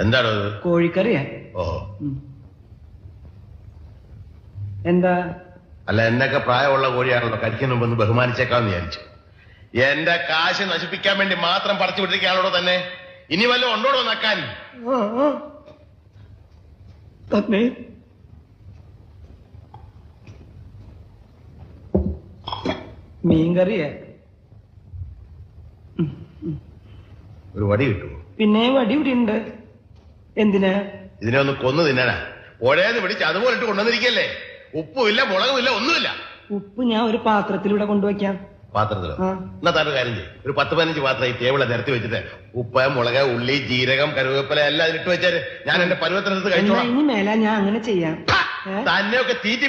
എന്താണ് കോഴിക്കറിയാ? ഓഹോ. എന്താ? അല്ല, എന്നൊക്കെ പ്രായമുള്ള കോഴിയാണല്ലോ, കഴിക്കുന്ന മുമ്പ് ഒന്ന് ബഹുമാനിച്ചേക്കാന്ന് വിചാരിച്ചു. എന്റെ കാശ് നശിപ്പിക്കാൻ വേണ്ടി മാത്രം പറിച്ചു വിട്ടിരിക്കുകയാണോ തന്നെ? ഇനി വല്ലതും ഉണ്ടോടോ നക്കാൻ? തന്നെ മീൻകറിയാ? ഒരു വടി കിട്ടുമോ? പിന്നെ വടി ഇവിടെ ഉണ്ട്. എന്തിനാ? ഇതിനെ ഒന്ന് കൊന്നു തിന്നാനാ. പുഴയെന്ന് പിടിച്ച് അതുപോലെ ഇട്ട് കൊണ്ടുവന്നിരിക്കല്ലേ. ഉപ്പുമില്ല, മുളകുമില്ല, ഒന്നുമില്ല. ഉപ്പ് ഞാൻ ഒരു പാത്രത്തിലൂടെ കൊണ്ടുവയ്ക്കാം. പാത്രത്തിലോ? എന്നാ താനൊരു കാര്യം ചെയ്യും, ഒരു 10-15 പാത്രം ഈ ടേബിളെ നിരത്തി വെച്ചിട്ട് ഉപ്പ്, മുളക്, ഉള്ളി, ജീരകം, കരുവേപ്പില എല്ലാം ഇട്ട് വെച്ചാല് ഞാൻ എന്റെ പരുവത്തിനടുത്ത് കഴിച്ചോളാം. ഇനി മേല ഞാൻ അങ്ങനെ ചെയ്യാം. തന്നെയൊക്കെ തീറ്റി